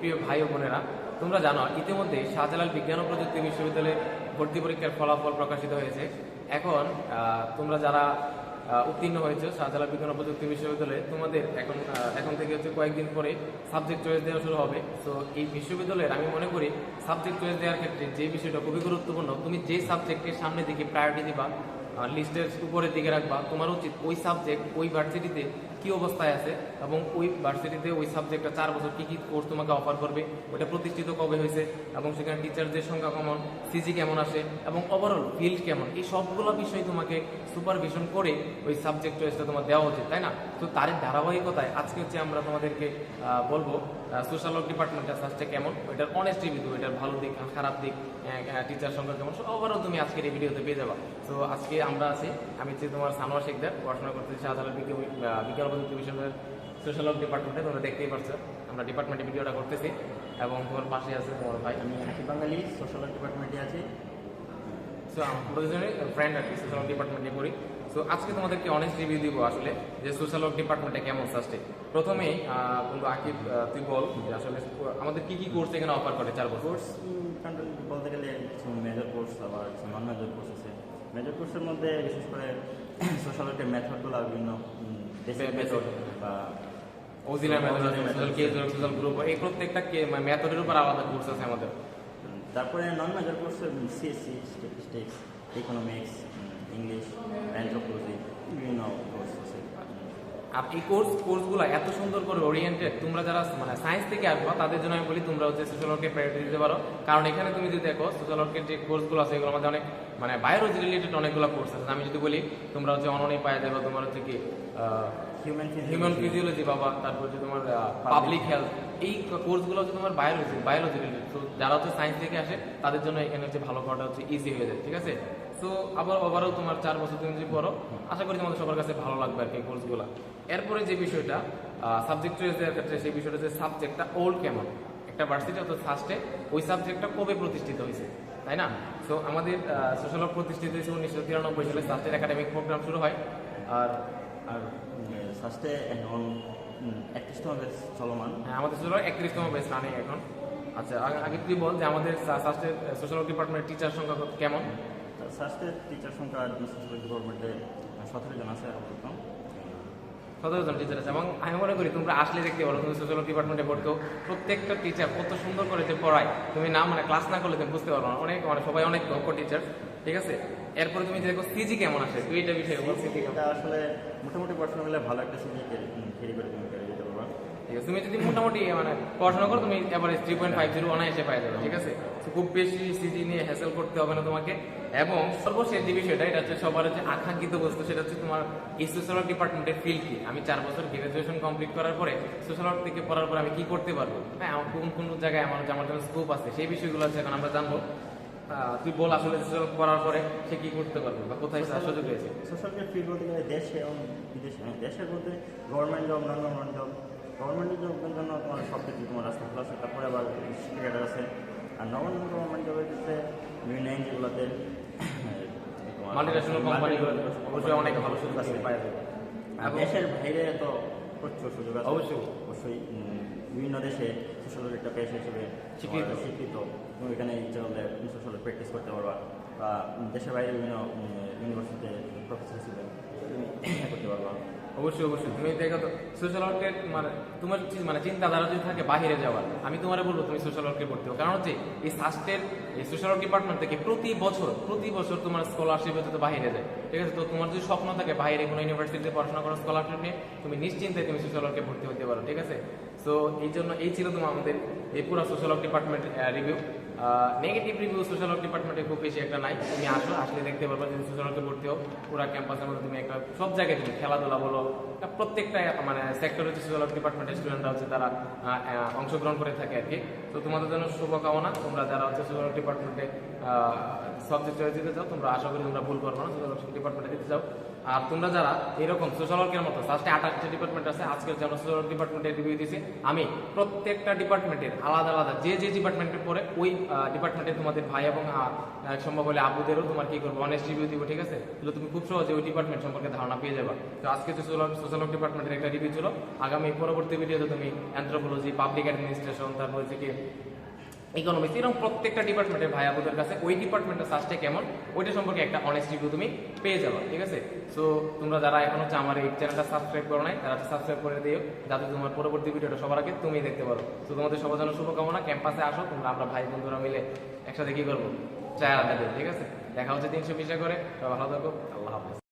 প্রিয় ভাই ও বোনেরা, তোমরা জানো ইতিমধ্যে শাহজালাল বিজ্ঞান ও প্রযুক্তি বিশ্ববিদ্যালয়ে ভর্তি পরীক্ষার ফলাফল প্রকাশিত হয়েছে। এখন তোমরা যারা উত্তীর্ণ হয়েছে শাহজালাল বিজ্ঞান ও প্রযুক্তি বিশ্ববিদ্যালয়ে, তোমাদের এখন থেকে হচ্ছে কয়েকদিন পরে সাবজেক্ট চয়েস দেওয়া শুরু হবে। সো এই বিশ্ববিদ্যালয়ের আমি মনে করি সাবজেক্ট চয়েস দেওয়ার ক্ষেত্রে যে বিষয়টা খুবই গুরুত্বপূর্ণ, তুমি যে সাবজেক্টের সামনের দিকে প্রায়োরিটি দিবা, লিস্টের উপরের দিকে রাখবা, তোমার উচিত ওই সাবজেক্ট ওই ভার্সিটিতে কি অবস্থায় আছে এবং ওই ভার্সিটিতে ওই সাবজেক্টটা 4 বছর কি কি কোর্স তোমাকে অফার করবে, ওটা প্রতিষ্ঠিত কবে হয়েছে এবং সেখানে টিচারদের সংখ্যা কেমন, সিজি কেমন আসে এবং ওভারঅল ফিল্ড কেমন, এই সবগুলো বিষয় তোমাকে সুপারভিশন করে ওই সাবজেক্ট চয়েসটা তোমার দেওয়া উচিত, তাই না? তো তার ধারাবাহিকতায় আজকে হচ্ছে আমরা তোমাদেরকে বলবো সোশ্যাল ওয়ার্ক ডিপার্টমেন্টের সাবজেক্ট কেমন, ওইটার অনেস্ট রিভিউ, ওইটার ভালো দিক খারাপ দিক, টিচার সংখ্যা কেমন, ওভারঅল তুমি আজকের এই ভিডিওতে পেয়ে যাবা। তো আজকে আমরা আছি, আমি হচ্ছে তোমার সানোয়ার শেখদার, পড়াশোনা করতেছি শাহজালাল বিজ্ঞান প্রযুক্তি বিশ্ববিদ্যালয়ের সোশ্যাল ওয়ার্ক ডিপার্টমেন্টে। তোমরা দেখতেই পারছো আমরা ডিপার্টমেন্টে ভিডিওটা করতেছি এবং তোমার পাশে আছে তোমার ভাই, আমি আকিব বাঙালি সোশ্যাল ওয়ার্ক ডিপার্টমেন্টে আছি। সো আমরা দুজনে ফ্রেন্ড আর কি, সোশ্যাল ওয়ার্ক ডিপার্টমেন্টে পড়ি। সো আজকে তোমাদেরকে অনেস্ট রিভিউ দিব আসলে যে সোশ্যাল ওয়ার্ক ডিপার্টমেন্টে কেমন সাস্টে। প্রথমেই বন্ধু আকিব, তুই বল যে আসলে আমাদের কি কি কোর্স এখানে অফার করে 4 বছর? কোর্স বলতে গেলে কিছু মেজর কোর্স আবার কিছু নন মেজর কোর্স আছে। মেজর কোর্সের মধ্যে বিশেষ করে সোশ্যাল ওয়ার্কের মেথডগুলো বিভিন্ন মেথড বা auxiliary method, social case, social group, এই প্রত্যেকটা মেথডের উপর আলাদা কোর্স আছে আমাদের। তারপরে নন মেজর কোর্সে CSC, statistics, economics, English, anthropology, বিভিন্ন কোর্স আছে। আর এই কোর্সগুলো এত সুন্দর করে ওরিয়েন্টেড, তোমরা যারা মানে সায়েন্স থেকে আসবা তাদের জন্য আমি বলি তোমরা হচ্ছে সোশ্যাল ওয়ার্কে প্রায়োরিটি দিতে পারো। কারণ এখানে তুমি যদি দেখো সোশ্যাল ওয়ার্কের যে কোর্সগুলো আছে এগুলোর মধ্যে অনেক মানে বায়োলজি রিলেটেড অনেকগুলো কোর্স আছে। আমি যদি বলি তোমরা হচ্ছে অনলাইনে পাওয়া যাবে তোমার হচ্ছে কি হিউম্যান ফিজিওলজি বাবা, তারপর হচ্ছে তোমার পাবলিক হেলথ, এই কোর্সগুলো হচ্ছে তোমার বায়োলজি রিলেটেড। তো যারা হচ্ছে সায়েন্স থেকে আসে তাদের জন্য এখানে হচ্ছে ভালো করাটা হচ্ছে ইজি হয়ে যায়, ঠিক আছে? তো আবার ওভারও তোমার 4 বছর তুমি যদি পড়ো, আশা করি তোমাদের সবার কাছে ভালো লাগবে আর কি কোর্সগুলো। এরপরে যে বিষয়টা সাবজেক্ট চয়েস দেওয়ার ক্ষেত্রে, সেই বিষয়টা যে সাবজেক্টটা ওল্ড কেমন, একটা ভার্সিটি অত ফার্স্টে ওই সাবজেক্টটা কবে প্রতিষ্ঠিত হয়েছে, তাই না? সো আমাদের সোশ্যাল ওয়ার্ক প্রতিষ্ঠিত হয়েছে 1993 সালে, সাস্টের একাডেমিক প্রোগ্রাম শুরু হয়। আর আর সাস্টে এখন 31তম ব্যাচ চলমান। হ্যাঁ, আমাদের সোশ্যাল ওয়ার্ক 31তম ব্যাচ রানিং এখন। আচ্ছা, আগে তুই বল যে আমাদের সাস্টের সোশ্যাল ওয়ার্ক ডিপার্টমেন্টের টিচার সংখ্যা কেমন? সাস্টের টিচার সংখ্যা সোশ্যাল ওয়ার্ক ডিপার্টমেন্টে 17 জন আছে আপাতত। 17 জন টিচার আছে এবং আমি মনে করি তোমরা আসলে দেখতে পারো, তুমি সোশ্যাল ওয়ার্ক ডিপার্টমেন্টে পড়তো, প্রত্যেকটা টিচার কত সুন্দর করে যে পড়ায়, তুমি না মানে ক্লাস না করলে তুমি বুঝতে পারো না। অনেক মানে সবাই অনেক দক্ষ টিচার, ঠিক আছে? এরপরে তুমি দেখো সিজি কেমন আসে, তুই এটা বিষয়ে বল। সিজি এটা আসলে মোটামুটি পড়াশোনা করলে ভালো একটা সিজি ক্যারি করে তুমি পেরে যেতে পারবা। ঠিক আছে, তুমি যদি মোটামুটি মানে পড়াশোনা করো তুমি এভারেজ 3.50 অনায়াসে পাই যাবে, ঠিক আছে? খুব বেশি সিজি নিয়ে হ্যাসেল করতে হবে না তোমাকে। এবং সর্বশেষ যে বিষয়টা, এটা হচ্ছে সবার হচ্ছে আকাঙ্ক্ষিত বস্তু, সেটা হচ্ছে তোমার এই সোশ্যাল ওয়ার্ক ডিপার্টমেন্টের ফিল্ড কি। আমি 4 বছর গ্রাজুয়েশন কমপ্লিট করার পরে সোশ্যাল ওয়ার্ক থেকে পড়ার পরে আমি কি করতে পারবো, হ্যাঁ, আমার কোন জায়গায় আমার জন্য স্কোপ আছে, সেই বিষয়গুলো হচ্ছে এখন আমরা জানবো। তুই বল আসলে সোশ্যাল ওয়ার্ক করার পরে সে কি করতে পারবে বা কোথায় সুযোগ হয়েছে? সোশ্যাল ওয়ার্কের ফিল্ড বলতে গেলে দেশে এবং বিদেশে, দেশের বলতে government job, non government job. Government জবের জন্য তোমার সব কিছু তোমার রাস্তা খোলা আছে, তারপরে আবার ক্রিকেটার আছে। আর নন গভর্নমেন্ট জবের ক্ষেত্রে বিভিন্ন এনজিওগুলোতে মাল্টিন্যাশনাল কোম্পানিগুলো অবশ্যই অনেক ভালো সুযোগ আছে পাওয়া যাবে। আর দেশের বাইরে তো প্রচুর সুযোগ আছে। অবশ্যই বিভিন্ন দেশে সোশ্যাল ওয়ার্ক একটা পেশা হিসেবে স্বীকৃত। তুমি এখানে ইচ্ছা করলে সোশ্যাল ওয়ার্ক প্র্যাকটিস করতে পারবা বা দেশের বাইরে বিভিন্ন ইউনিভার্সিটিতে প্রফেসর হিসেবে তুমি করতে পারবা। অবশ্যই তুমি দেখো তো সোশ্যাল ওয়ার্কের মানে তোমার মানে চিন্তাধারা যদি থাকে বাইরে যাওয়ার, আমি তোমার বলবো তুমি সোশ্যাল ওয়ার্কে ভর্তি হও। কারণ হচ্ছে এই সাস্টের এই সোশ্যাল ওয়ার্ক ডিপার্টমেন্ট থেকে প্রতি বছর তোমার স্কলারশিপ হচ্ছে বাইরে যায়, ঠিক আছে? তো তোমার যদি স্বপ্ন থাকে বাইরে কোনো ইউনিভার্সিটিতে পড়াশোনা করার স্কলারশিপ নিয়ে, তুমি নিশ্চিন্তে তুমি সোশ্যাল ওয়ার্কে ভর্তি হতে পারো, ঠিক আছে? সো এই ছিল তোমার আমাদের এই পুরো social work department review. Negative review social work ডিপার্টমেন্টে খুব বেশি একটা নাই। তুমি আসলে দেখতে পারবে যদি সোশ্যাল ওয়ার্কে ভর্তি হও, পুরো ক্যাম্পাসের মধ্যে তুমি একটা সব জায়গায় তুমি খেলাধুলা বলো, প্রত্যেকটা মানে সেক্টরে যে সোশ্যাল ওয়ার্ক ডিপার্টমেন্টের স্টুডেন্টরা হচ্ছে তারা অংশগ্রহণ করে থাকে আর কি। তো তোমাদের জন্য শুভকামনা। তোমরা যারা হচ্ছে সোশ্যাল ওয়ার্ক ডিপার্টমেন্টে সাবজেক্ট চয়েস দিতে চাও, তোমরা আশা করি তোমরা ভুল করবো না, সোশ্যাল ওয়ার্ক ডিপার্টমেন্টে দিতে চাও। আর তোমরা যারা এরকম সোশ্যাল ওয়ার্কের মতো ফার্স্টে 28টা ডিপার্টমেন্ট আছে, আজকের যেমন সোশ্যাল ওয়ার্ক ডিপার্টমেন্টের রিভিউ দিয়েছি, আমি প্রত্যেকটা ডিপার্টমেন্টের আলাদা আলাদা যে যে ডিপার্টমেন্টে পড়ে ওই ডিপার্টমেন্টে তোমাদের ভাই এবং সম্ভব হলে আবুদেরও তোমার কি করবো অনেস্ট রিভিউ দিব, ঠিক আছে? তাহলে তুমি খুব সহজে ওই ডিপার্টমেন্ট সম্পর্কে ধারণা পেয়ে যাবা। তো আজকে যে সোশ্যাল ওয়ার্ক ডিপার্টমেন্টের একটা রিভিউ ছিল, আগামী পরবর্তী ভিডিওতে তুমি অ্যানথ্রোপোলজি, পাবলিক অ্যাডমিনিস্ট্রেশন, তারপর হচ্ছে কি ইকোনমিক্স, এরকম প্রত্যেকটা ডিপার্টমেন্টের ভাই আবুদের কাছে ওই ডিপার্টমেন্টের সার্চটা কেমন ওইটা সম্পর্কে একটা অনেস্ট রিভিউ তুমি পেয়ে যাবে, ঠিক আছে? সো তোমরা যারা এখন হচ্ছে আমার এই চ্যানেলটা সাবস্ক্রাইব করো নাই তারা সাবস্ক্রাইব করে দিও, যাতে তোমার পরবর্তী ভিডিওটা সবার আগে তুমি দেখতে পারো। তো তোমাদের সবার জন্য শুভকামনা, ক্যাম্পাসে আসো তোমরা, আমরা ভাই বন্ধুরা মিলে একসাথে কি করবো, চায় আড্ডা দেবো, ঠিক আছে? দেখা হচ্ছে 300 বিষয় করে, ভালো থাকো, আল্লাহ হাফেজ।